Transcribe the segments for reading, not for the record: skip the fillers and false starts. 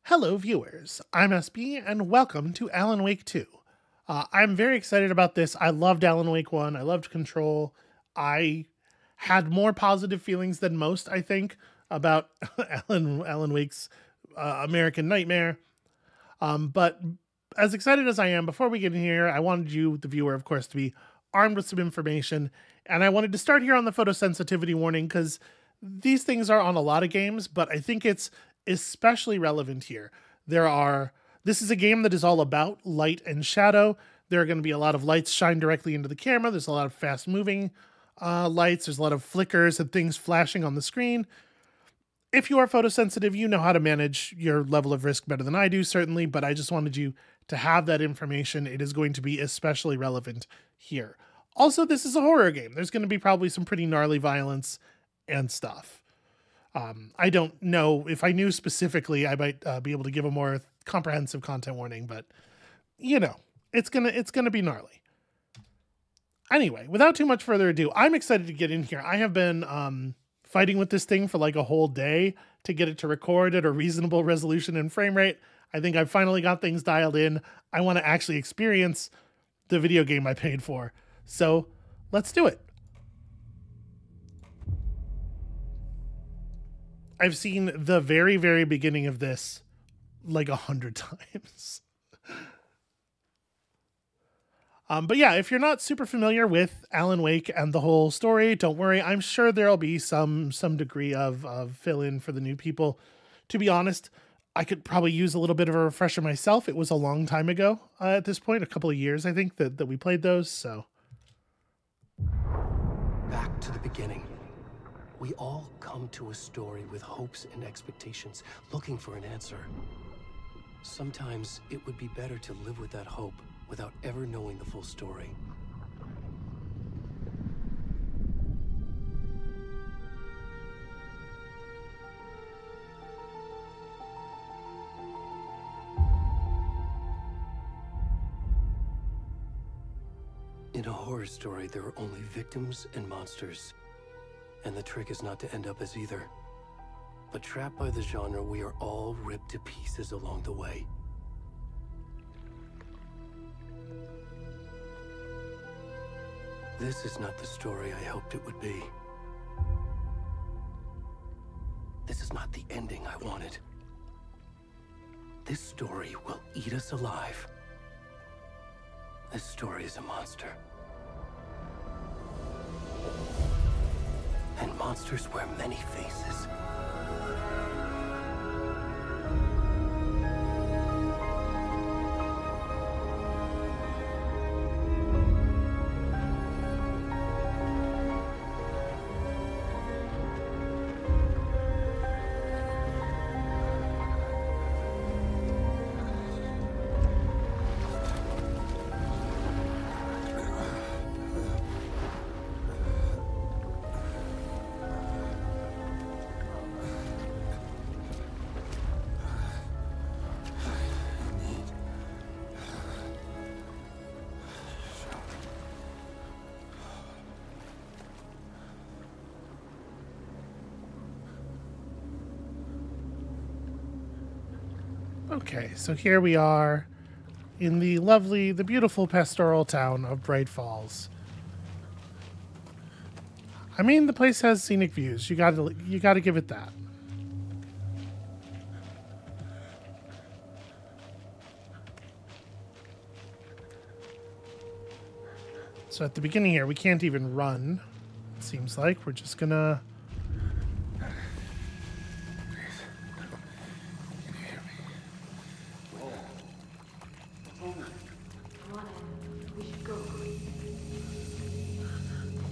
Hello, viewers. I'm SB, and welcome to Alan Wake 2. I'm very excited about this. I loved Alan Wake 1. I loved Control. I had more positive feelings than most, I think, about Alan Wake's American Nightmare. But as excited as I am, before we get in here, I wanted you, the viewer, of course, to be armed with some information. And I wanted to start here on the photosensitivity warning because these things are on a lot of games, but I think it's especially relevant here. This is a game that is all about light and shadow. There are going to be a lot of lights shine directly into the camera. There's a lot of fast moving lights. There's a lot of flickers and things flashing on the screen. If you are photosensitive, you know how to manage your level of risk better than I do, certainly, but I just wanted you to have that information. It is going to be especially relevant here. Also, this is a horror game. There's going to be probably some pretty gnarly violence and stuff. I don't know if I knew specifically, I might be able to give a more comprehensive content warning, but you know, it's gonna be gnarly. Anyway, without too much further ado, I'm excited to get in here. I have been fighting with this thing for like a whole day to get it to record at a reasonable resolution and frame rate. I think I've finally got things dialed in. I want to actually experience the video game I paid for. So let's do it. I've seen the very, very beginning of this like 100 times. But yeah, if you're not super familiar with Alan Wake and the whole story, don't worry. I'm sure there'll be some degree of fill-in for the new people. To be honest, I could probably use a little bit of a refresher myself. It was a long time ago at this point, a couple of years, I think, that we played those, so. Back to the beginning. We all come to a story with hopes and expectations, looking for an answer. Sometimes it would be better to live with that hope without ever knowing the full story. In a horror story, there are only victims and monsters. And the trick is not to end up as either. But trapped by the genre, we are all ripped to pieces along the way. This is not the story I hoped it would be. This is not the ending I wanted. This story will eat us alive. This story is a monster. And monsters wear many faces. Okay, so here we are in the beautiful pastoral town of Bright Falls. I mean, the place has scenic views. You gotta give it that. So at the beginning here, we can't even run. It seems like we're just gonna.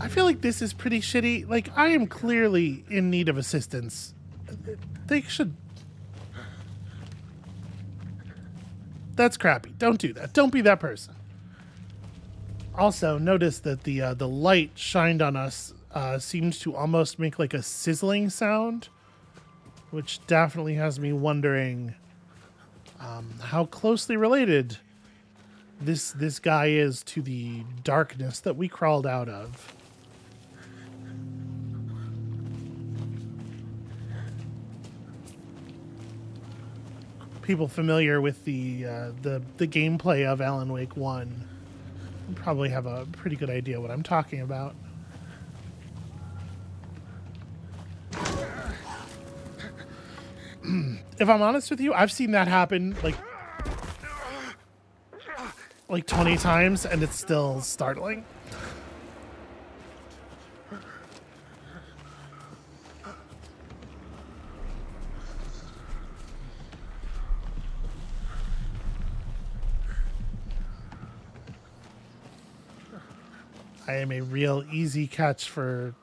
I feel like this is pretty shitty. Like, I am clearly in need of assistance. They should... That's crappy. Don't do that. Don't be that person. Also, notice that the light shined on us seems to almost make like a sizzling sound, which definitely has me wondering how closely related this guy is to the darkness that we crawled out of. people familiar with the gameplay of Alan Wake 1 probably have a pretty good idea what I'm talking about. If I'm honest with you, I've seen that happen like 20 times, and it's still startling. I am a real easy catch for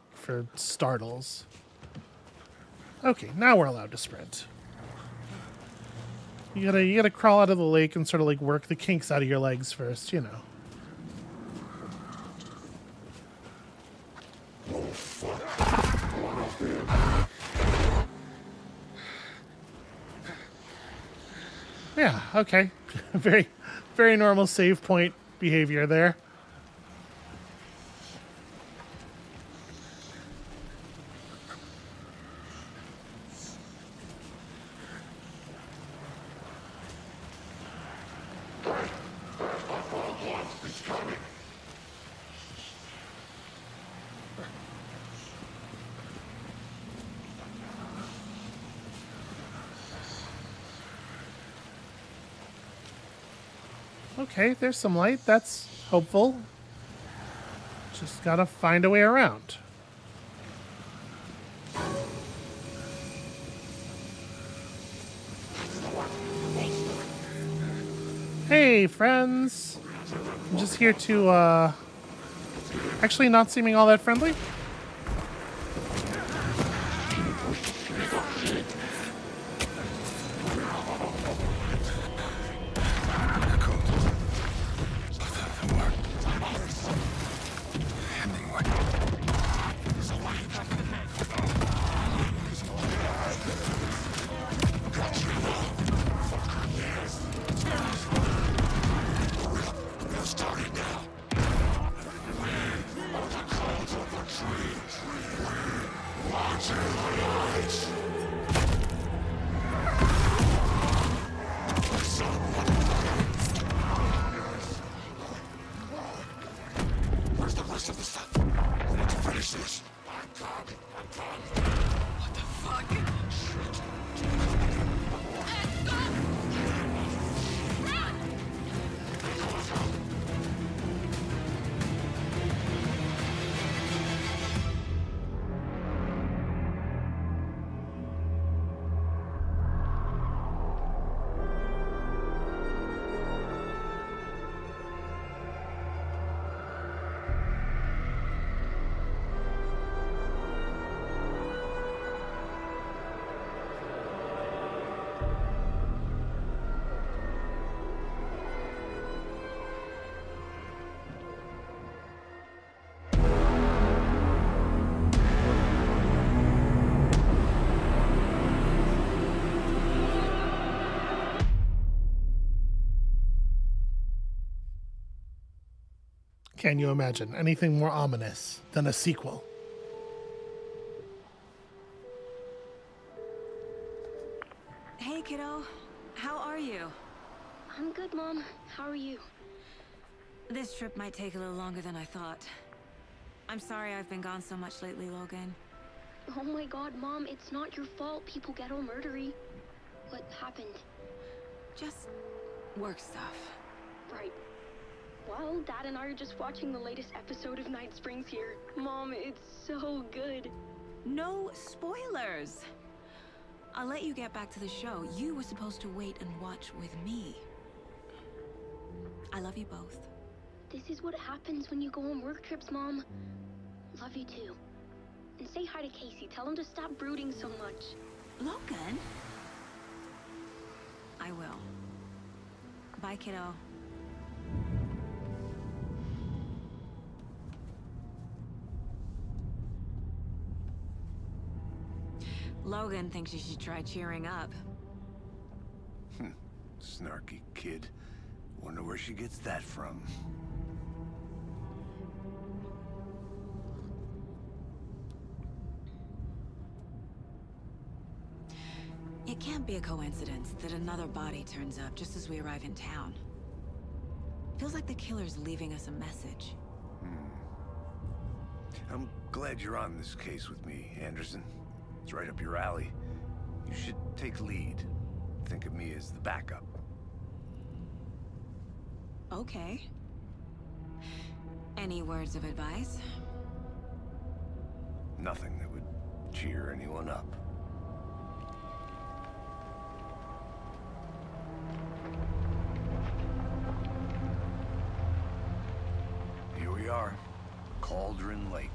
startles. Okay, now we're allowed to sprint. You gotta crawl out of the lake and sort of like work the kinks out of your legs first, you know. Yeah, okay. Very, very normal save point behavior there. Okay, there's some light. That's hopeful. Just gotta find a way around. Hey, friends. I'm just here to, actually not seeming all that friendly. Can you imagine anything more ominous than a sequel? Hey, kiddo. How are you? I'm good, Mom. How are you? This trip might take a little longer than I thought. I'm sorry I've been gone so much lately, Logan. Oh my god, Mom, it's not your fault people get all murdery. What happened? Just work stuff. Right. Well, Dad and I are just watching the latest episode of Night Springs here. Mom, it's so good. No spoilers! I'll let you get back to the show. You were supposed to wait and watch with me. I love you both. This is what happens when you go on work trips, Mom. Love you too. And say hi to Casey. Tell him to stop brooding so much. Logan? I will. Bye, kiddo. Logan thinks you should try cheering up. Snarky kid. Wonder where she gets that from. It can't be a coincidence that another body turns up just as we arrive in town. Feels like the killer's leaving us a message. I'm glad you're on this case with me, Anderson. It's right up your alley. You should take lead. Think of me as the backup. Okay. Any words of advice? Nothing that would cheer anyone up. Here we are. Cauldron Lake.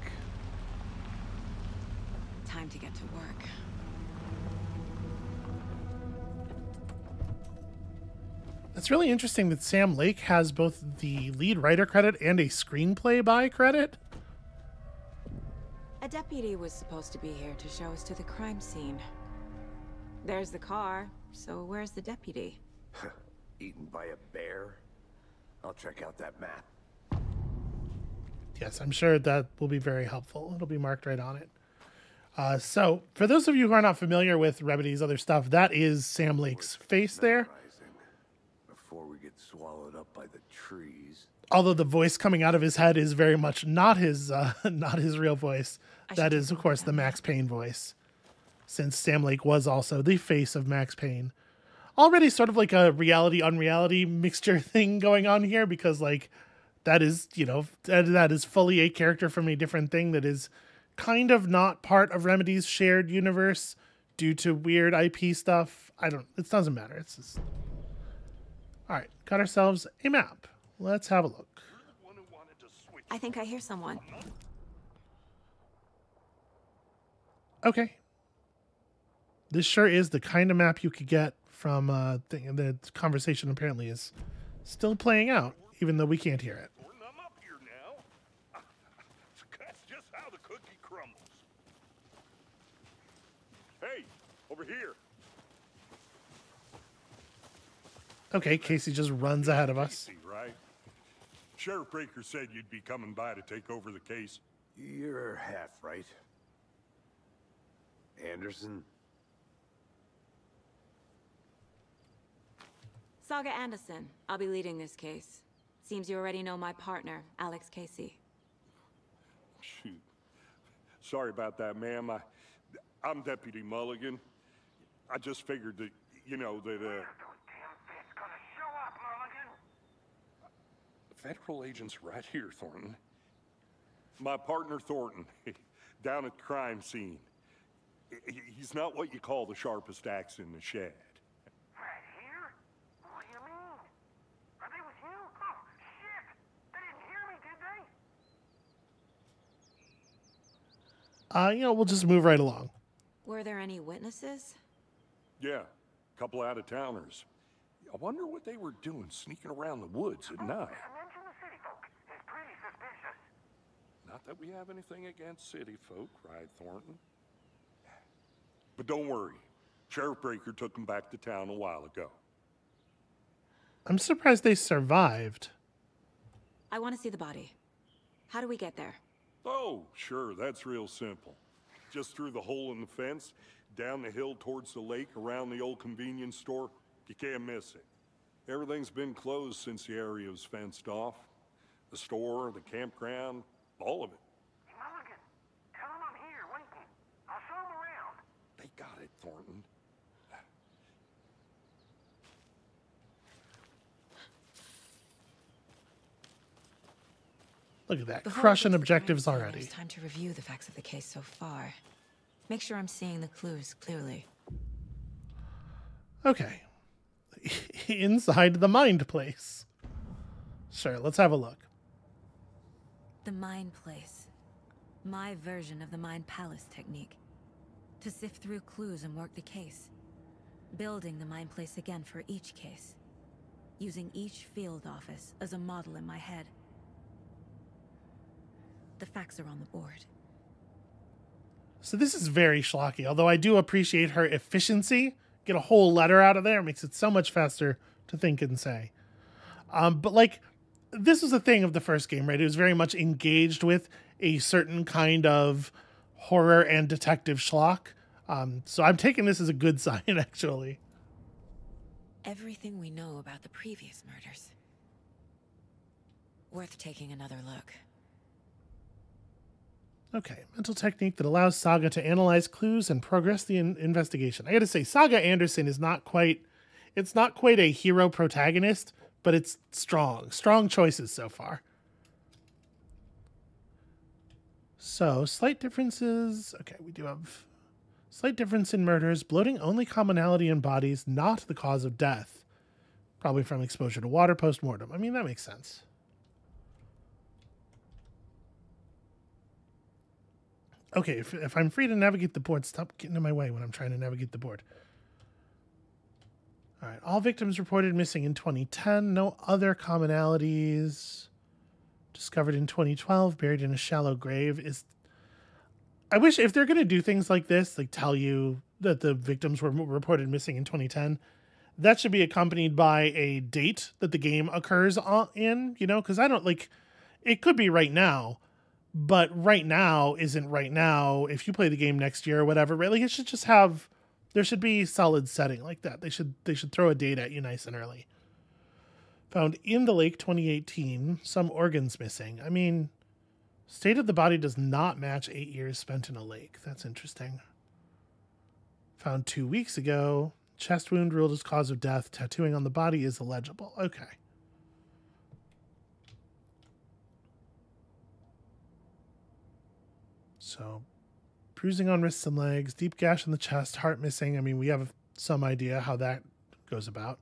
Time to get to work. It's really interesting that Sam Lake has both the lead writer credit and a screenplay by credit. A deputy was supposed to be here to show us to the crime scene. There's the car, so where's the deputy? Eaten by a bear? I'll check out that map. Yes, I'm sure that will be very helpful. It'll be marked right on it. So, for those of you who are not familiar with Remedy's other stuff, that is Sam Lake's face there. Before we get swallowed up by the trees. Although the voice coming out of his head is very much not his real voice. That is, of course, the Max Payne voice, since Sam Lake was also the face of Max Payne. Already sort of like a reality-unreality mixture thing going on here, because like that is, you know, that is fully a character from a different thing that is kind of not part of Remedy's shared universe due to weird IP stuff. It doesn't matter. It's just... All right, got ourselves a map. Let's have a look. I think I hear someone. Okay. This sure is the kind of map you could get from the conversation apparently is still playing out, even though we can't hear it. I'm up here now. That's just how the cookie crumbles. Hey, over here. Okay, Casey just runs ahead of us. Casey, right? Sheriff Breaker said you'd be coming by to take over the case. You're half right. Anderson? Saga Anderson. I'll be leading this case. Seems you already know my partner, Alex Casey. Shoot. Sorry about that, ma'am. I'm Deputy Mulligan. I just figured that, you know, that, federal agent's right here, Thornton. My partner, Thornton, down at the crime scene. He's not what you call the sharpest axe in the shed. Right here? What do you mean? Are they with you? Oh, shit! They didn't hear me, did they? You know, we'll just move right along. Were there any witnesses? Yeah, a couple out-of-towners. I wonder what they were doing sneaking around the woods at night. Mention the city folk. It's pretty suspicious. Not that we have anything against city folk, cried Thornton. But don't worry. Sheriff Breaker took them back to town a while ago. I'm surprised they survived. I want to see the body. How do we get there? Oh, sure, that's real simple. Just through the hole in the fence, down the hill towards the lake, around the old convenience store. You can't miss it. Everything's been closed since the area was fenced off. The store, the campground, all of it. Mulligan, tell them I'm here, waiting. I'll show them around. They got it, Thornton. Look at that. Before we Crushing get to the objectives crime scene, already. It's time to review the facts of the case so far. Make sure I'm seeing the clues clearly. Okay. Inside the mind place. Sure, let's have a look. The Mind Place. My version of the Mind Palace technique. To sift through clues and work the case. Building the Mind Place again for each case. Using each field office as a model in my head. The facts are on the board. So this is very schlocky, although I do appreciate her efficiency. Get a whole letter out of there makes it so much faster to think and say. But like, this was a thing of the first game, right? It was very much engaged with a certain kind of horror and detective schlock. So I'm taking this as a good sign, actually. Everything we know about the previous murders. Worth taking another look. Okay, mental technique that allows Saga to analyze clues and progress the investigation. I gotta say, Saga Anderson is not quite, it's not quite a hero protagonist, but it's strong. Strong choices so far. So, slight differences. Okay, we do have slight difference in murders. Bloating only commonality in bodies, not the cause of death. Probably from exposure to water post-mortem. I mean, that makes sense. Okay, if I'm free to navigate the board, stop getting in my way when I'm trying to navigate the board. All right, all victims reported missing in 2010. No other commonalities. Discovered in 2012, buried in a shallow grave. I wish if they're going to do things like this, like tell you that the victims were reported missing in 2010, that should be accompanied by a date that the game occurs in, you know, because I don't like, it could be right now. But right now isn't right now. If you play the game next year or whatever, right? Like it should just have, there should be solid setting like that. They should throw a date at you nice and early. Found in the lake 2018, some organs missing. I mean, state of the body does not match 8 years spent in a lake. That's interesting. Found 2 weeks ago, chest wound ruled as cause of death. Tattooing on the body is illegible. Okay. So, bruising on wrists and legs, deep gash in the chest, heart missing. I mean, we have some idea how that goes about.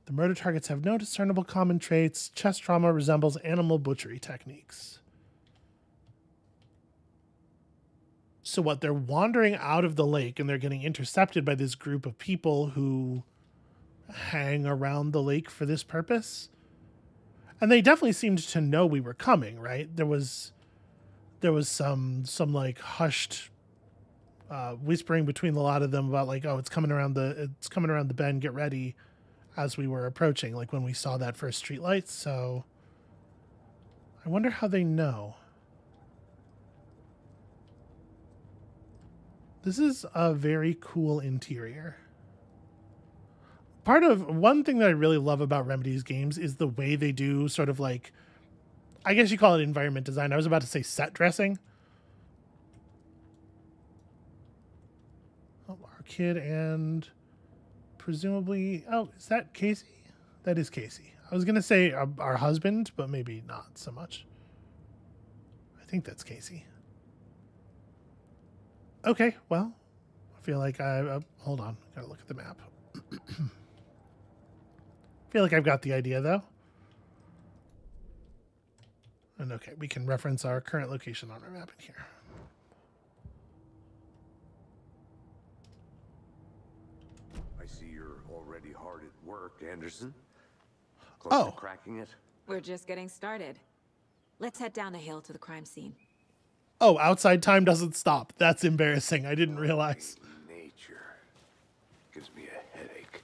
The murder targets have no discernible common traits. Chest trauma resembles animal butchery techniques. So what? They're wandering out of the lake and they're getting intercepted by this group of people who hang around the lake for this purpose. And they definitely seemed to know we were coming, right? There was some like hushed whispering between a lot of them about like, oh, it's coming around the bend, get ready, as we were approaching, like when we saw that first street light. So I wonder how they know. This is a very cool interior. One thing that I really love about Remedy's games is the way they do sort of like, I guess you call it environment design. I was about to say set dressing. Oh, our kid and presumably... Oh, is that Casey? That is Casey. I was going to say our husband, but maybe not so much. I think that's Casey. Okay, well, I feel like hold on. Gotta look at the map. Feel like I've got the idea, though. And okay, we can reference our current location on our map in here. I see you're already hard at work, Anderson. Close to cracking it? We're just getting started. Let's head down the hill to the crime scene. Oh, outside time doesn't stop. That's embarrassing. I didn't realize. Nature gives me a headache.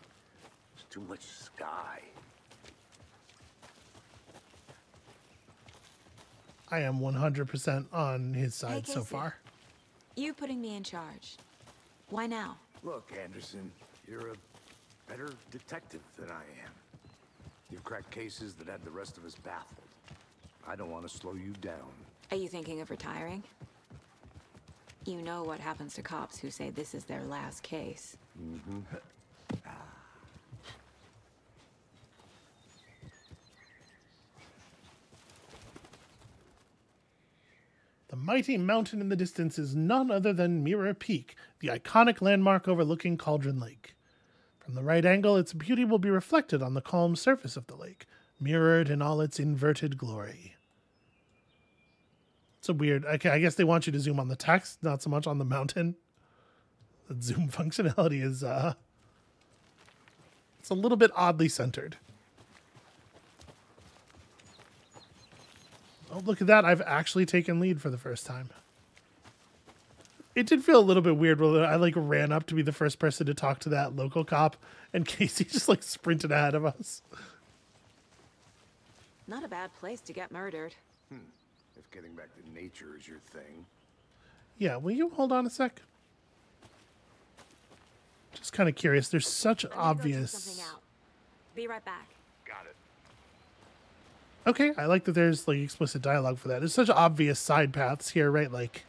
There's too much sky. I am 100% on his side Hey, so Casey. far. You putting me in charge. Why now? Look, Anderson, you're a better detective than I am. You've cracked cases that had the rest of us baffled. I don't want to slow you down. Are you thinking of retiring? You know what happens to cops who say this is their last case. Mm-hmm. The mighty mountain in the distance is none other than Mirror Peak, the iconic landmark overlooking Cauldron Lake. From the right angle, its beauty will be reflected on the calm surface of the lake, mirrored in all its inverted glory. It's a weird... Okay, I guess they want you to zoom on the text, not so much on the mountain. The zoom functionality is... It's a little bit oddly centered. Oh, look at that. I've actually taken lead for the first time. It did feel a little bit weird when I like ran up to be the first person to talk to that local cop and Casey just like sprinted ahead of us. Not a bad place to get murdered. If getting back to nature is your thing. Yeah, will you hold on a sec? Just kind of curious. There's such I'm gonna go check obvious... something out. Be right back. Got it. Okay, I like that there's like explicit dialogue for that. There's such obvious side paths here, right? Like,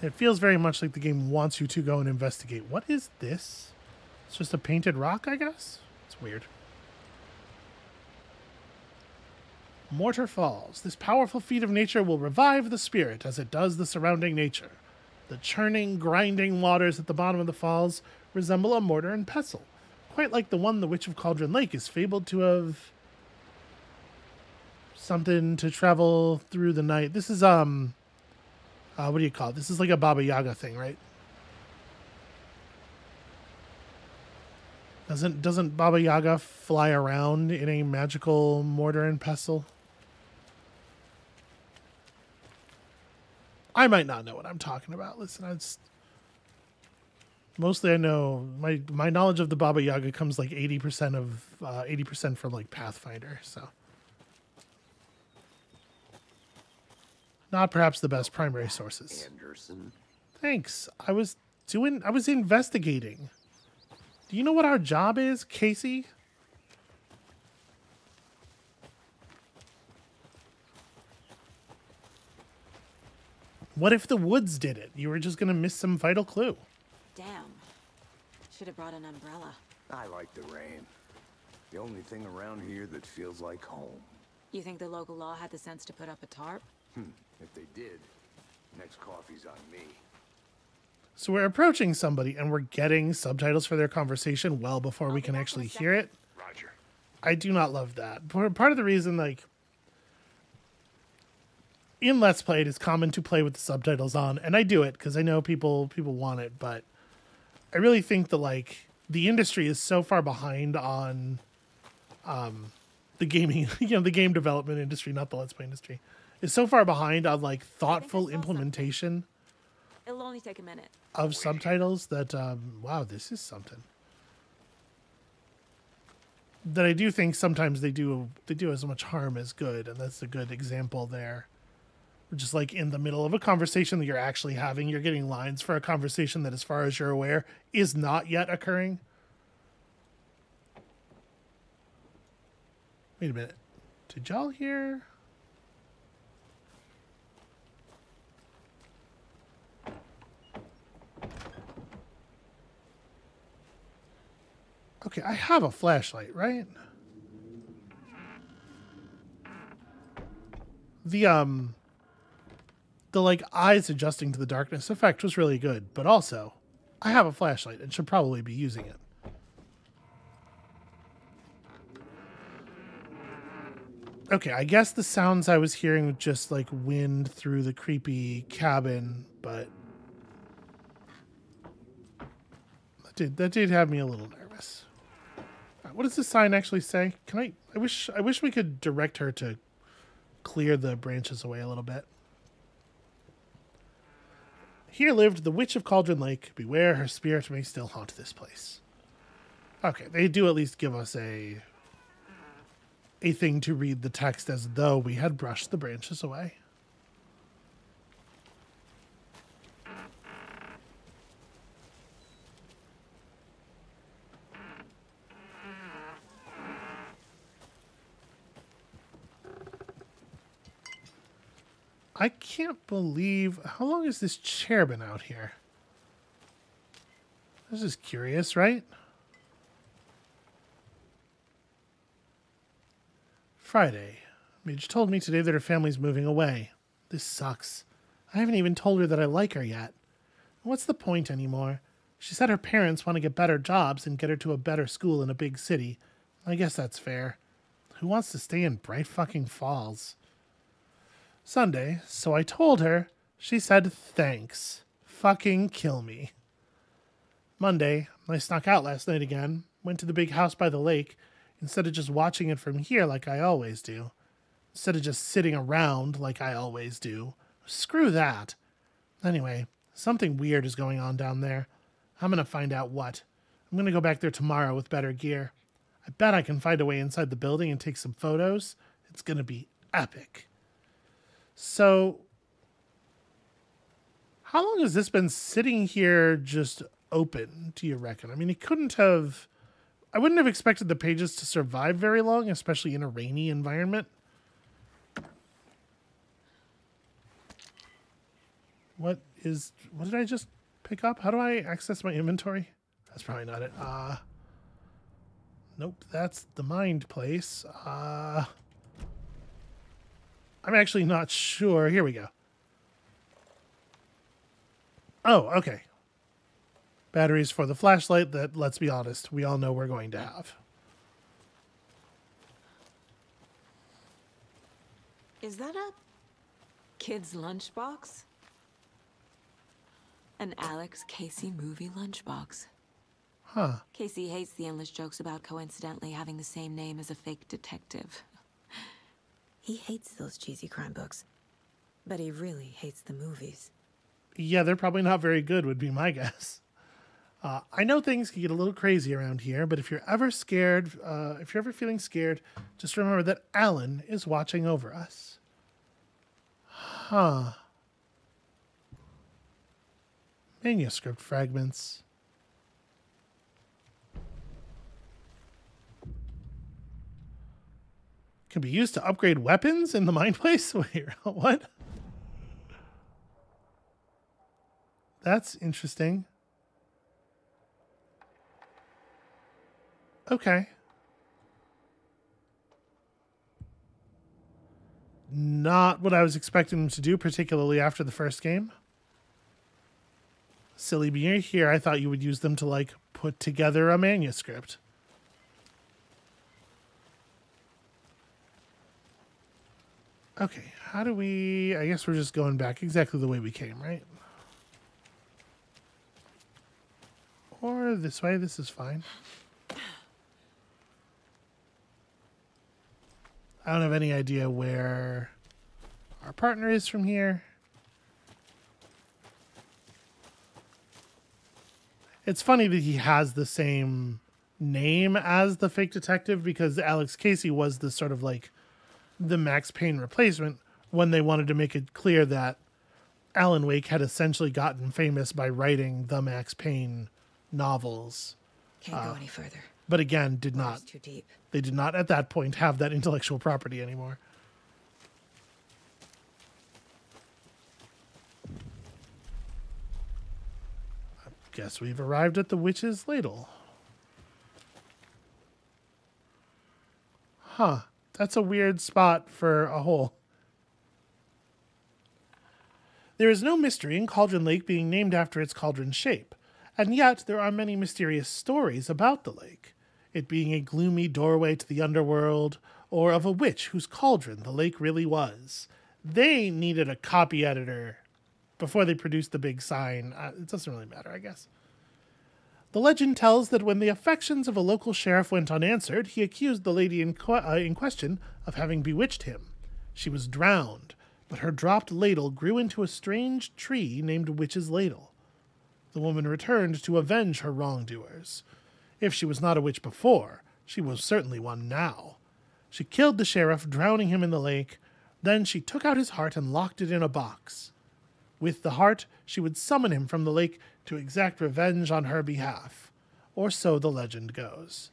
it feels very much like the game wants you to go and investigate. What is this? It's just a painted rock, I guess? It's weird. Mortar Falls. This powerful feat of nature will revive the spirit as it does the surrounding nature. The churning, grinding waters at the bottom of the falls resemble a mortar and pestle, quite like the one the Witch of Cauldron Lake is fabled to have. Something to travel through the night. This is, what do you call it? This is like a Baba Yaga thing, right? Doesn't Baba Yaga fly around in a magical mortar and pestle? I might not know what I'm talking about. Listen, mostly I know my knowledge of the Baba Yaga comes like 80% from like Pathfinder, so not perhaps the best primary sources. Anderson. Thanks. I was investigating. Do you know what our job is, Casey? What if the woods did it? You were just going to miss some vital clue. Damn. Should have brought an umbrella. I like the rain. The only thing around here that feels like home. You think the local law had the sense to put up a tarp? If they did, next coffee's on me. So we're approaching somebody and we're getting subtitles for their conversation well before we can actually hear it. Roger. I do not love that. Part of the reason, like, in Let's Play, it is common to play with the subtitles on, and I do it because I know people want it, but I really think that, like, the industry is so far behind on the gaming, the game development industry, not the Let's Play industry, is so far behind on, like, thoughtful implementation It'll only take a minute. of subtitles that, wow, this is something. That I do think sometimes they do as much harm as good, and that's a good example there. Just like in the middle of a conversation that you're actually having, you're getting lines for a conversation that, as far as you're aware, is not yet occurring. Wait a minute. Did y'all hear? Okay, I have a flashlight, right? The like eyes adjusting to the darkness effect was really good, but also I have a flashlight and should probably be using it. Okay, I guess the sounds I was hearing were just like wind through the creepy cabin, but that did have me a little nervous. What does the sign actually say? I wish we could direct her to clear the branches away a little bit. Here lived the Witch of Cauldron Lake. Beware, her spirit may still haunt this place. Okay, they do at least give us a thing to read the text as though we had brushed the branches away. I can't believe... How long has this chair been out here? This is curious, right? Friday. Midge told me today that her family's moving away. This sucks. I haven't even told her that I like her yet. What's the point anymore? She said her parents want to get better jobs and get her to a better school in a big city. I guess that's fair. Who wants to stay in Bright fucking Falls? Sunday, so I told her. She said thanks. Fucking kill me. Monday, I snuck out last night again. Went to the big house by the lake instead of just watching it from here like I always do. Instead of just sitting around like I always do. Screw that. Anyway, something weird is going on down there. I'm gonna find out what. I'm gonna go back there tomorrow with better gear. I bet I can find a way inside the building and take some photos. It's gonna be epic. So, How long has this been sitting here just open, do you reckon? I mean, it couldn't have... I wouldn't have expected the pages to survive very long, especially in a rainy environment. What did I just pick up? How do I access my inventory? That's probably not it. Nope, that's the mind place. I'm actually not sure. Here we go. Oh, okay. Batteries for the flashlight that, let's be honest, we all know we're going to have. Is that a kid's lunchbox? An Alex Casey movie lunchbox. Huh. Casey hates the endless jokes about coincidentally having the same name as a fake detective. He hates those cheesy crime books, but he really hates the movies. Yeah, they're probably not very good, would be my guess. I know things can get a little crazy around here, but if you're ever scared, if you're ever feeling scared, just remember that Alan is watching over us. Huh. Manuscript fragments. Can be used to upgrade weapons in the mine place? Wait, what? That's interesting. Okay. Not what I was expecting them to do, particularly after the first game. Silly me here, I thought you would use them to, like, put together a manuscript. Okay, how do we... I guess we're just going back exactly the way we came, right? Or this way, this is fine. I don't have any idea where our partner is from here. It's funny that he has the same name as the fake detective because Alex Casey was the sort of like the Max Payne replacement when they wanted to make it clear that Alan Wake had essentially gotten famous by writing the Max Payne novels. Can't go any further. But again, did not. Water's too deep. They did not at that point have that intellectual property anymore. I guess we've arrived at the witch's ladle. Huh. That's a weird spot for a hole. There is no mystery in Cauldron Lake being named after its cauldron shape, and yet there are many mysterious stories about the lake. It being a gloomy doorway to the underworld, or of a witch whose cauldron the lake really was. They needed a copy editor before they produced the big sign. It doesn't really matter, I guess. The legend tells that when the affections of a local sheriff went unanswered, he accused the lady in question of having bewitched him. She was drowned, but her dropped ladle grew into a strange tree named Witch's Ladle. The woman returned to avenge her wrongdoers. If she was not a witch before, she was certainly one now. She killed the sheriff, drowning him in the lake. Then she took out his heart and locked it in a box. With the heart, she would summon him from the lake to exact revenge on her behalf. Or so the legend goes.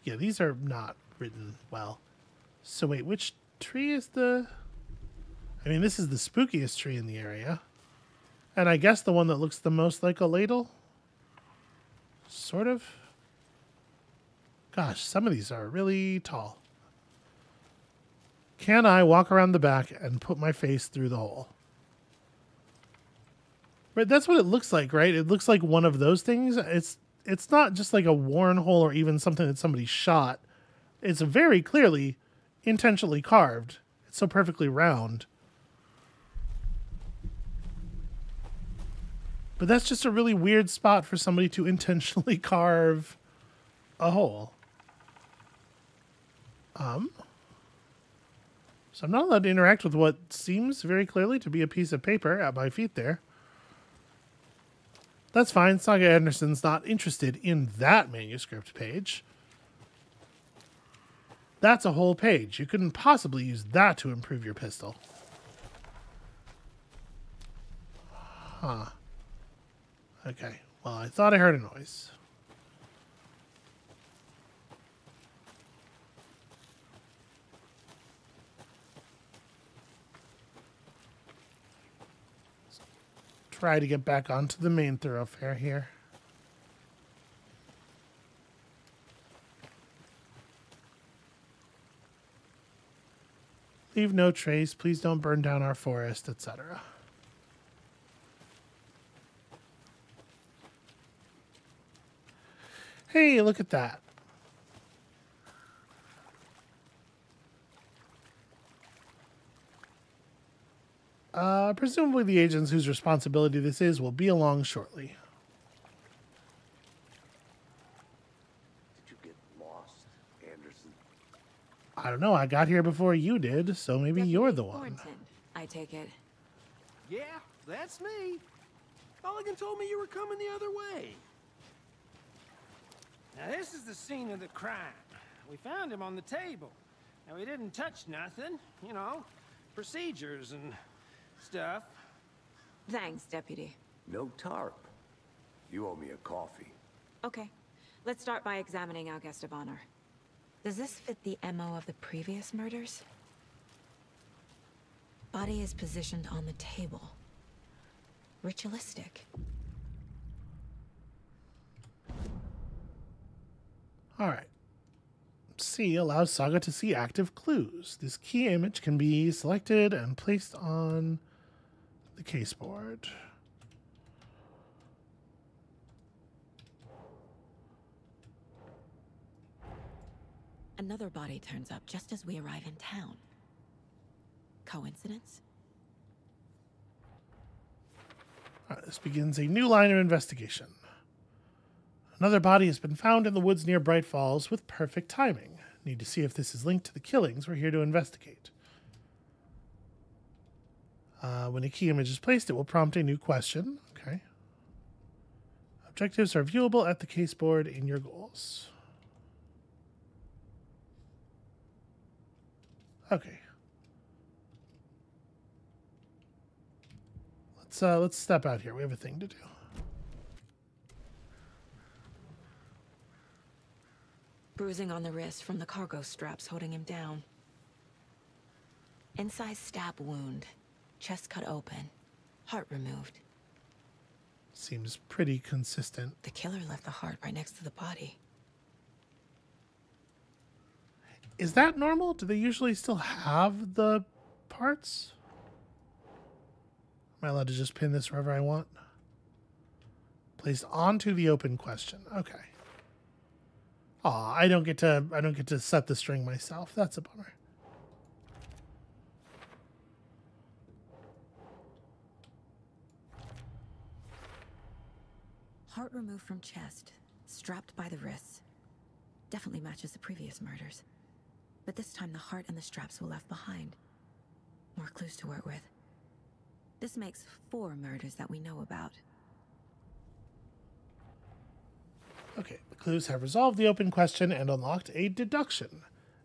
Yeah, these are not written well. So wait, which tree is the... I mean, this is the spookiest tree in the area. And I guess the one that looks the most like a ladle? Sort of. Gosh, some of these are really tall. Can I walk around the back and put my face through the hole? Right, that's what it looks like, right? It looks like one of those things. It's not just like a worn hole or even something that somebody shot. It's very clearly intentionally carved. It's so perfectly round. But that's just a really weird spot for somebody to intentionally carve a hole. So I'm not allowed to interact with what seems very clearly to be a piece of paper at my feet there. That's fine. Saga Anderson's not interested in that manuscript page. That's a whole page. You couldn't possibly use that to improve your pistol. Huh. Okay. Well, I thought I heard a noise. Try to get back onto the main thoroughfare here. Leave no trace. Please don't burn down our forest, etc. Hey, look at that. Presumably the agents whose responsibility this is will be along shortly. Did you get lost, Anderson? I don't know. I got here before you did, so maybe you're the one. Thornton, I take it. Yeah, that's me. Mulligan told me you were coming the other way. Now this is the scene of the crime. We found him on the table. Now we didn't touch nothing, you know, procedures and stuff. Thanks, Deputy. No tarp. You owe me a coffee. Okay, let's start by examining our guest of honor. Does this fit the MO of the previous murders? Body is positioned on the table. Ritualistic. All right. C allows Saga to see active clues. This key image can be selected and placed on the case board. Another body turns up just as we arrive in town. Coincidence? All right, this begins a new line of investigation. Another body has been found in the woods near Bright Falls with perfect timing. Need to see if this is linked to the killings we're here to investigate. When a key image is placed, it will prompt a new question. Okay. Objectives are viewable at the case board in your goals. Okay. Let's step out here. We have a thing to do. Bruising on the wrist from the cargo straps holding him down. Incised stab wound. Chest cut open. Heart removed. Seems pretty consistent. The killer left the heart right next to the body. Is that normal? Do they usually still have the parts? Am I allowed to just pin this wherever I want? Placed onto the open question. Okay. Aw, I don't get to set the string myself. That's a bummer. Heart removed from chest, strapped by the wrists. Definitely matches the previous murders. But this time the heart and the straps were left behind. More clues to work with. This makes 4 murders that we know about. Okay, the clues have resolved the open question and unlocked a deduction.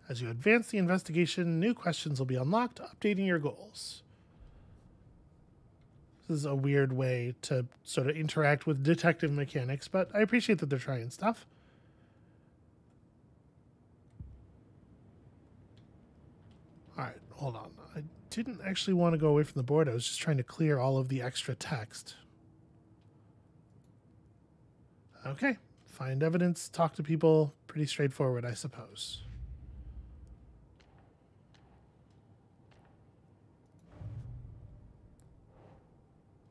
As you advance the investigation, new questions will be unlocked, updating your goals. This is a weird way to sort of interact with detective mechanics, but I appreciate that they're trying stuff. Alright, hold on. I didn't actually want to go away from the board. I was just trying to clear all of the extra text. Okay. Find evidence, talk to people. Pretty straightforward, I suppose.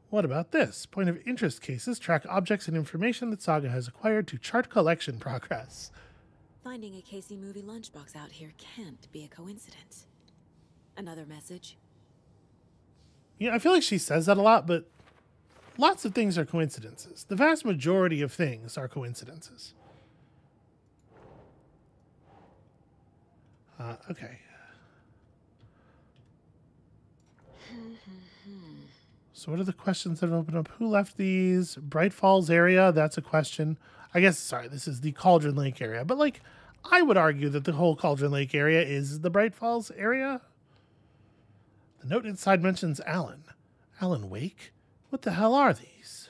What about this? Point of interest cases track objects and information that Saga has acquired to chart collection progress. Finding a Casey movie lunchbox out here can't be a coincidence. Another message? Yeah, I feel like she says that a lot, but lots of things are coincidences. The vast majority of things are coincidences. Okay. So what are the questions that have opened up? Who left these? Bright Falls area, that's a question. I guess, sorry, this is the Cauldron Lake area. But, like, I would argue that the whole Cauldron Lake area is the Bright Falls area. The note inside mentions Alan. Alan Wake? What the hell are these?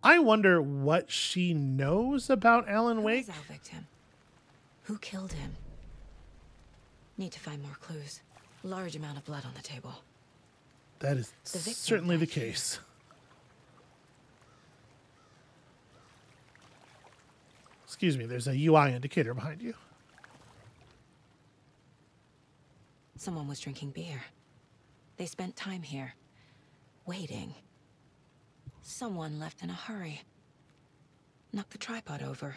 I wonder what she knows about Alan Wake. Who is our victim? Who killed him? Need to find more clues. Large amount of blood on the table. That is victim certainly the back here. case. Excuse me, there's a UI indicator behind you. Someone was drinking beer. They spent time here, waiting. Someone left in a hurry. Knocked the tripod over.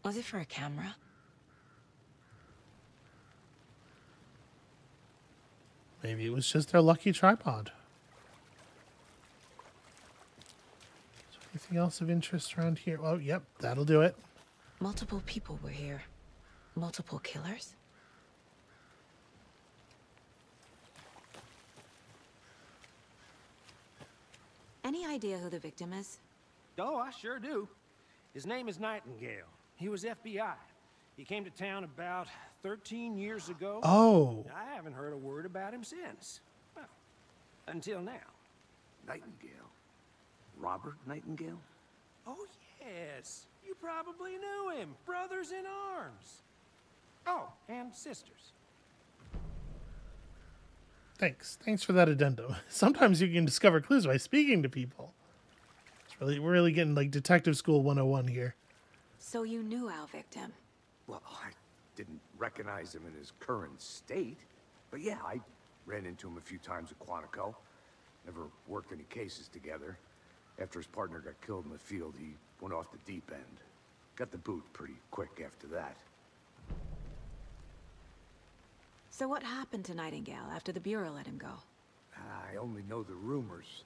Was it for a camera? Maybe it was just their lucky tripod. Is there anything else of interest around here? Oh, yep, that'll do it. Multiple people were here. Multiple killers? Any idea who the victim is? Oh, I sure do. His name is Nightingale. He was FBI. He came to town about 13 years ago. Oh. I haven't heard a word about him since. Well, until now. Nightingale? Robert Nightingale? Oh, yes. You probably knew him. Brothers in arms. Oh, and sisters. Thanks. Thanks for that addendum. Sometimes you can discover clues by speaking to people. We're really getting like Detective School 101 here. So you knew our victim? Well, I didn't recognize him in his current state. But yeah, I ran into him a few times at Quantico. Never worked any cases together. After his partner got killed in the field, he went off the deep end. Got the boot pretty quick after that. So what happened to Nightingale after the Bureau let him go? I only know the rumors.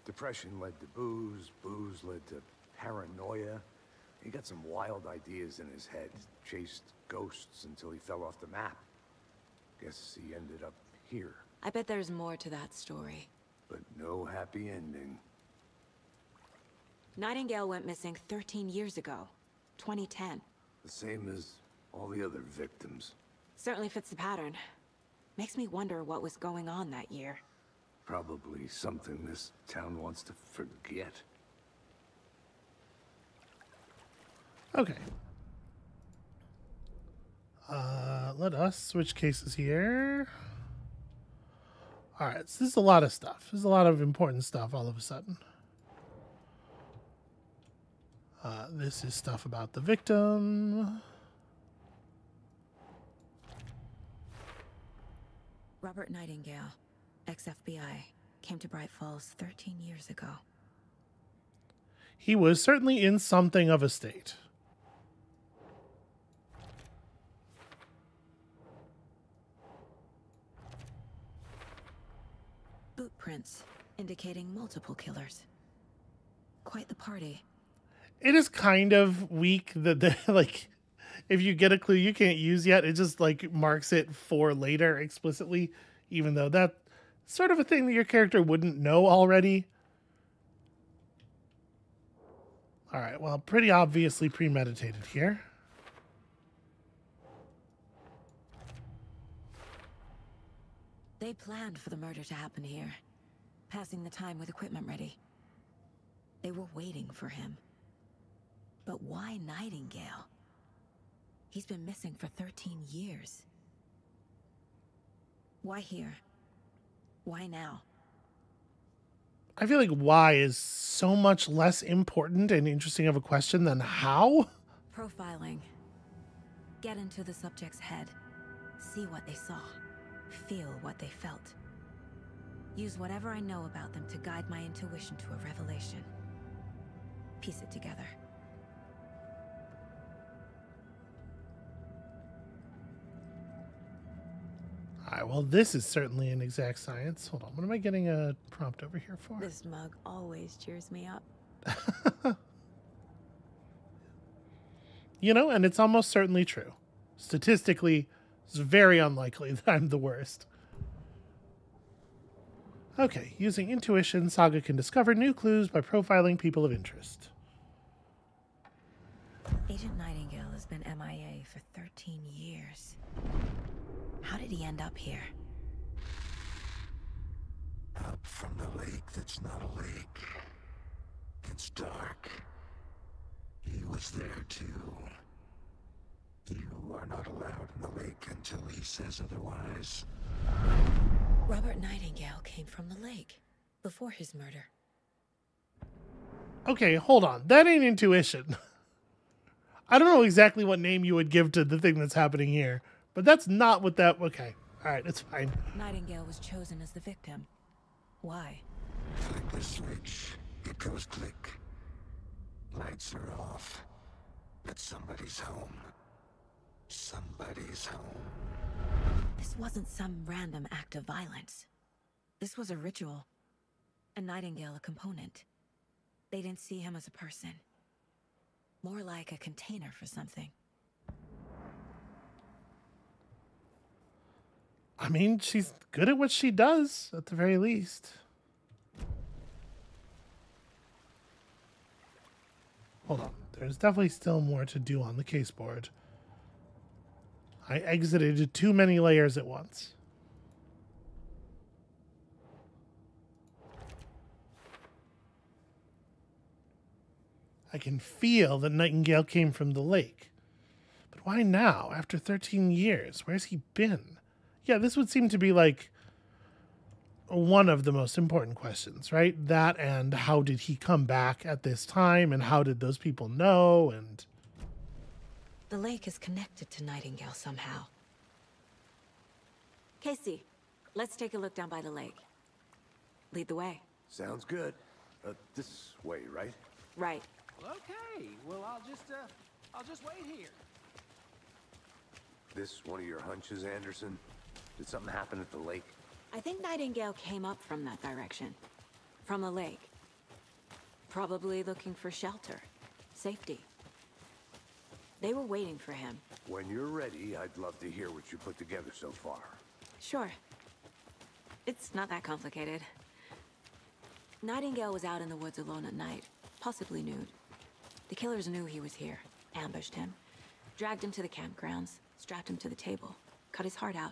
Depression led to booze, booze led to paranoia. He got some wild ideas in his head, chased ghosts until he fell off the map. Guess he ended up here, I bet there's more to that story. but no happy ending. Nightingale went missing 13 years ago. 2010. The same as all the other victims. Certainly fits the pattern. Makes me wonder what was going on that year. Probably something this town wants to forget. Okay. Let us switch cases here. All right, so this is a lot of stuff. This is a lot of important stuff all of a sudden. This is stuff about the victim. Robert Nightingale, ex-FBI, came to Bright Falls 13 years ago. He was certainly in something of a state. Boot prints indicating multiple killers. Quite the party. It is kind of weak that the, like, if you get a clue you can't use yet, it just like marks it for later explicitly, even though that's sort of a thing that your character wouldn't know already. All right, well, pretty obviously premeditated here. They planned for the murder to happen here, passing the time with equipment ready. They were waiting for him. But why Nightingale? He's been missing for 13 years. Why here? Why now? I feel like why is so much less important and interesting of a question than how. Profiling. Get into the subject's head. See what they saw. Feel what they felt. Use whatever I know about them to guide my intuition to a revelation. Piece it together. All right, well, this is certainly an exact science. Hold on, what am I getting a prompt over here for? This mug always cheers me up. You know, and it's almost certainly true. Statistically, it's very unlikely that I'm the worst. Okay, using intuition, Saga can discover new clues by profiling people of interest. Agent Nightingale has been MIA for 13 years. How did he end up here? Up from the lake that's not a lake. It's dark. He was there too. You are not allowed in the lake until he says otherwise. Robert Nightingale came from the lake before his murder. Okay, hold on. That ain't intuition. I don't know exactly what name you would give to the thing that's happening here, but that's not what that... Okay, all right, it's fine. Nightingale was chosen as the victim. Why? Flick the switch. It goes click. Lights are off. But somebody's home. Somebody's home. This wasn't some random act of violence. This was a ritual. And Nightingale a component. They didn't see him as a person. More like a container for something. I mean, she's good at what she does, at the very least. Hold on. There's definitely still more to do on the case board. I exited too many layers at once. I can feel that Nightingale came from the lake. But why now, after 13 years? Where's he been? Yeah, this would seem to be like one of the most important questions, right? That and how did he come back at this time and how did those people know? And the lake is connected to Nightingale somehow. Casey, let's take a look down by the lake. Lead the way. Sounds good. This way, right? Right. Okay, well, I'll just wait here. This one of your hunches, Anderson? Did something happen at the lake? I think Nightingale came up from that direction. From the lake. Probably looking for shelter. Safety. They were waiting for him. When you're ready, I'd love to hear what you put together so far. Sure. It's not that complicated. Nightingale was out in the woods alone at night, possibly nude. The killers knew he was here, ambushed him, dragged him to the campgrounds, strapped him to the table, cut his heart out.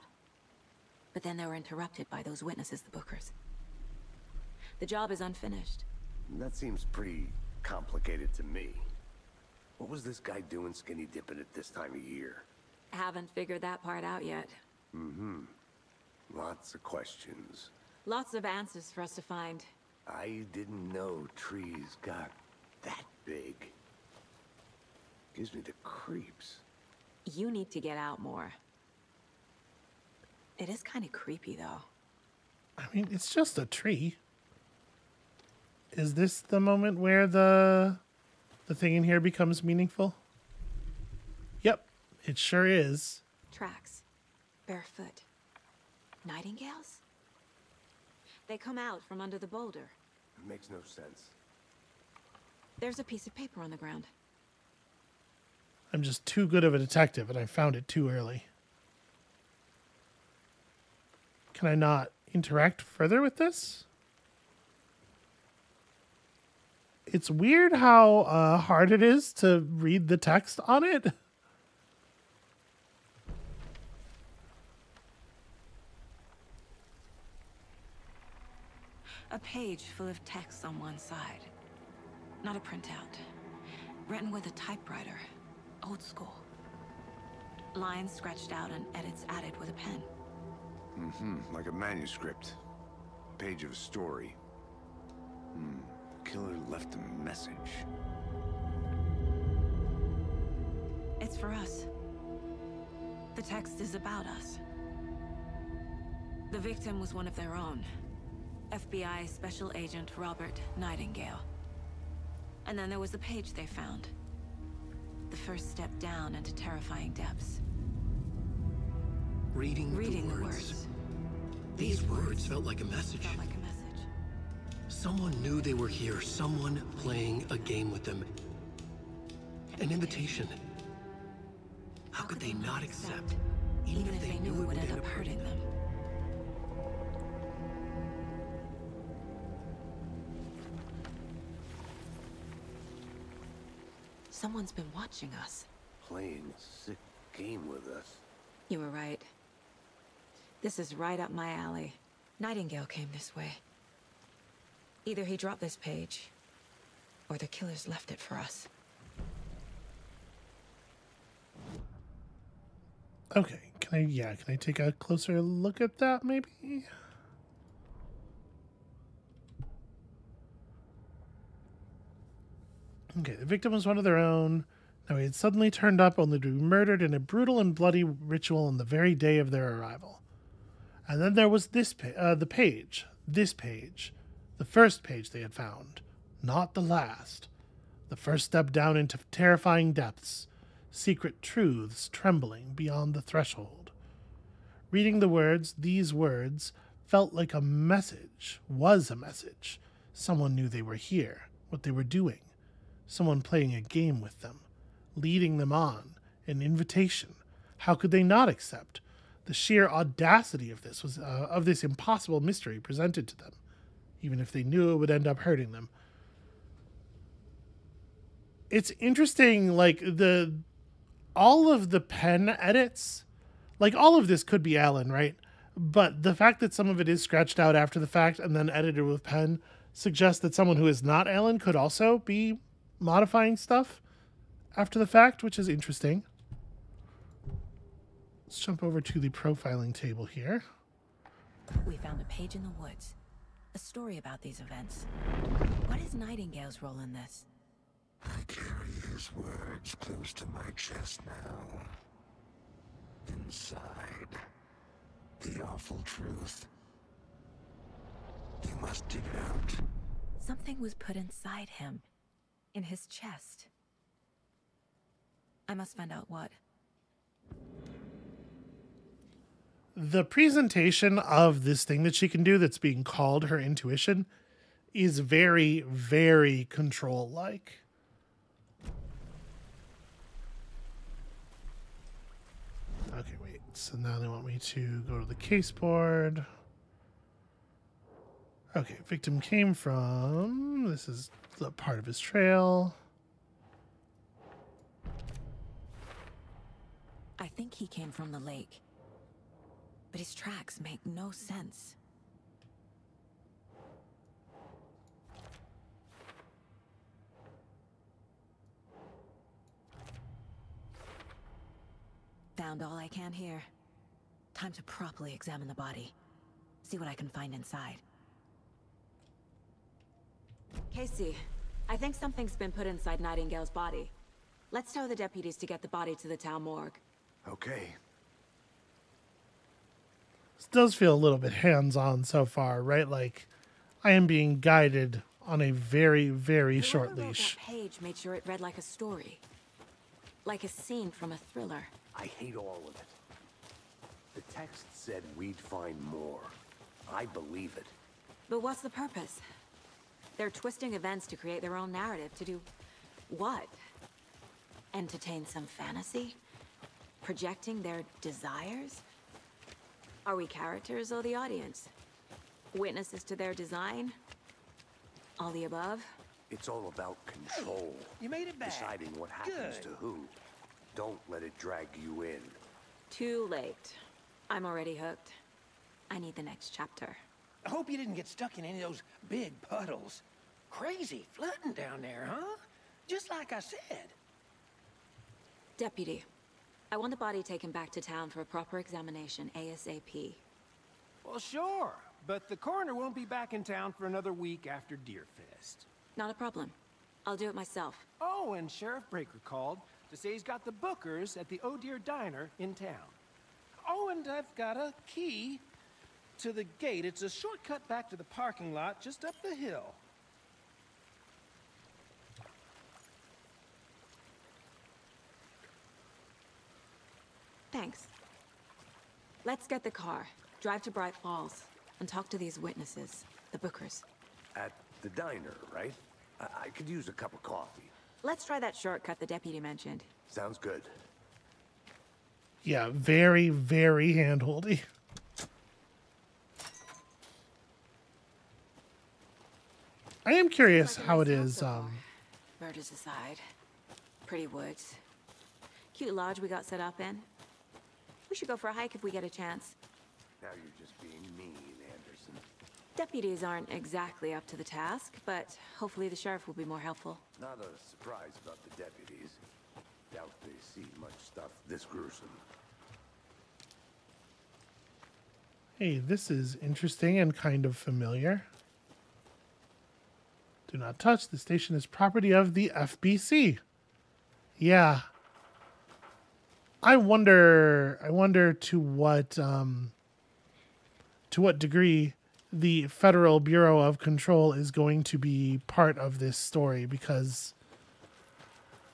But then they were interrupted by those witnesses, the Bookers. The job is unfinished. That seems pretty complicated to me. What was this guy doing skinny dipping at this time of year? Haven't figured that part out yet. Mm-hmm. Lots of questions. Lots of answers for us to find. I didn't know trees got that big. Gives me the creeps. You need to get out more. It is kind of creepy, though. I mean, it's just a tree. Is this the moment where the thing in here becomes meaningful? Yep, it sure is. Tracks. Barefoot. Nightingales? They come out from under the boulder. It makes no sense. There's a piece of paper on the ground. I'm just too good of a detective, and I found it too early. Can I not interact further with this? It's weird how hard it is to read the text on it. A page full of text on one side. Not a printout. Written with a typewriter. Old school. Lines scratched out and edits added with a pen. Mm-hmm. Like a manuscript. Page of a story. Killer left a message. It's for us. The text is about us. The victim was one of their own. FBI Special Agent Robert Nightingale. And then there was the page they found. The first step down into terrifying depths. Reading the words. These words felt like a message. Someone knew they were here. Someone playing a game with them. An invitation. How could they not accept, even if they knew it would end up hurting them? Someone's been watching us. Playing a sick game with us. You were right. This is right up my alley. Nightingale came this way. Either he dropped this page, or the killers left it for us. Okay, can I take a closer look at that, maybe? Okay, the victim was one of their own. Now he had suddenly turned up only to be murdered in a brutal and bloody ritual on the very day of their arrival. And then there was this page, the first page they had found, not the last. The first step down into terrifying depths, secret truths trembling beyond the threshold. Reading the words, these words, felt like a message, was a message. Someone knew they were here, what they were doing. Someone playing a game with them, leading them on, an invitation. How could they not accept? The sheer audacity of this was of this impossible mystery presented to them, even if they knew it would end up hurting them. It's interesting, like all of the pen edits, like all of this could be Alan, right? But the fact that some of it is scratched out after the fact and then edited with pen suggests that someone who is not Alan could also be modifying stuff after the fact, which is interesting. Let's jump over to the profiling table here. We found a page in the woods. A story about these events. What is Nightingale's role in this? I carry his words close to my chest now. Inside, the awful truth. You must dig it out. Something was put inside him. In his chest. I must find out what. The presentation of this thing that she can do that's being called her intuition is very, very control-like. Okay, wait. So now they want me to go to the case board. Okay, victim came from... This is the part of his trail. I think he came from the lake. But his tracks make no sense. Found all I can here. Time to properly examine the body. See what I can find inside. Casey, I think something's been put inside Nightingale's body. Let's tell the deputies to get the body to the town morgue. Okay. This does feel a little bit hands-on so far, right? Like, I am being guided on a very, very short Whoever wrote leash. that page made sure it read like a story. Like a scene from a thriller. I hate all of it. The text said we'd find more. I believe it. But what's the purpose? They're twisting events to create their own narrative. To do what? Entertain some fantasy? Projecting their desires? Are we characters or the audience? Witnesses to their design? All the above? It's all about control. You made it back. Deciding what happens Good. to who. Don't let it drag you in. Too late. I'm already hooked. I need the next chapter. I hope you didn't get stuck in any of those big puddles. Crazy flooding down there, huh? Just like I said. Deputy, I want the body taken back to town for a proper examination ASAP. Well, sure. But the coroner won't be back in town for another week after Deerfest. Not a problem. I'll do it myself. Oh, and Sheriff Breaker called to say he's got the bookers at the Oh Dear Diner in town. Oh, and I've got a key to the gate. It's a shortcut back to the parking lot just up the hill. Thanks. Let's get the car, drive to Bright Falls, and talk to these witnesses, the bookers. At the diner, right? I could use a cup of coffee. Let's try that shortcut the deputy mentioned. Sounds good. Yeah, very, very hand-holdy. I am curious Like a how nice it house is. so far. Murders aside. Pretty woods. Cute lodge we got set up in. We should go for a hike if we get a chance. Now you're just being mean, Anderson. Deputies aren't exactly up to the task, but hopefully the sheriff will be more helpful. Not a surprise about the deputies. Doubt they see much stuff this gruesome. Hey, this is interesting and kind of familiar. Do not touch. The station is property of the FBC. Yeah. I wonder to what degree the Federal Bureau of Control is going to be part of this story, because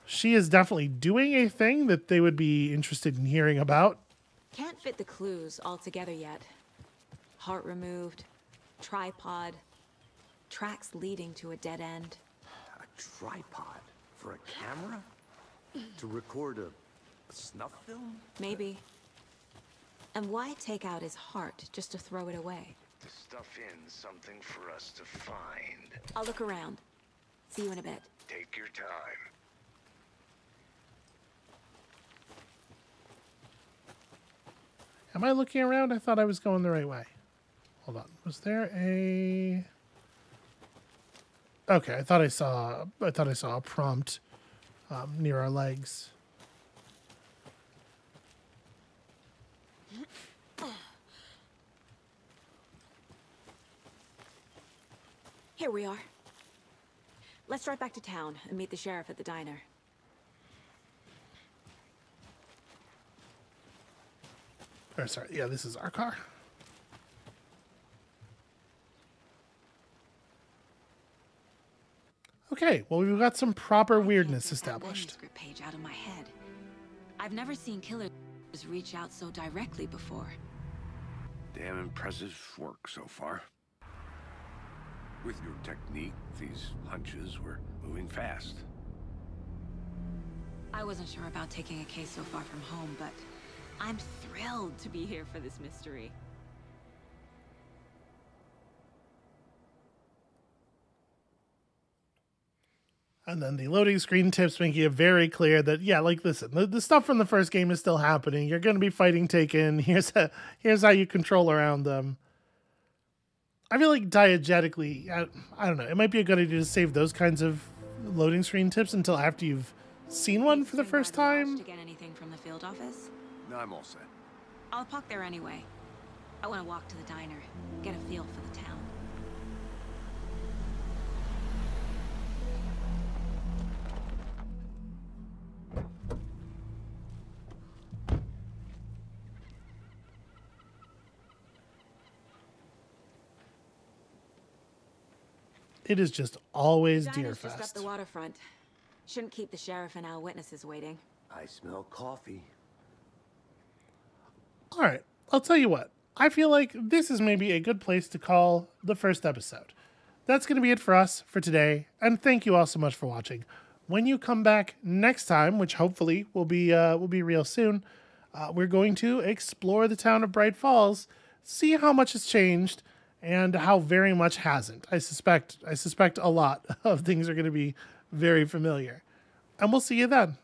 she is definitely doing a thing that they would be interested in hearing about. Can't fit the clues all together yet. Heart removed, tripod, tracks leading to a dead end. A tripod for a camera? To record a snuff film? Maybe. And why take out his heart just to throw it away? To stuff in something for us to find. I'll look around. See you in a bit. Take your time. Am I looking around? I thought I was going the right way. Hold on. Was there a... Okay, I thought I saw a prompt near our legs. Here we are. Let's drive back to town and meet the sheriff at the diner. Or sorry, yeah, this is our car. Okay, well, we've got some proper weirdness established. Manuscript page out of my head. I've never seen killers reach out so directly before. Damn impressive work so far. With your technique, these hunches were moving fast. I wasn't sure about taking a case so far from home, but I'm thrilled to be here for this mystery. And then the loading screen tips making it very clear that, yeah, like, listen, the stuff from the first game is still happening. You're going to be fighting Taken. Here's how you control around them. I feel like diegetically, I don't know, it might be a good idea to save those kinds of loading screen tips until after you've seen one for the first time. To get anything from the field office? No, I'm all set. I'll park there anyway. I want to walk to the diner, get a feel for the town. It is just always Diner's Deerfest. just up the waterfront. Shouldn't keep the sheriff and our witnesses waiting. I smell coffee. All right, I'll tell you what. I feel like this is maybe a good place to call the first episode. That's going to be it for us for today, and thank you all so much for watching. When you come back next time, which hopefully will be real soon, we're going to explore the town of Bright Falls, see how much has changed, and how very much hasn't. I suspect a lot of things are going to be very familiar. And we'll see you then.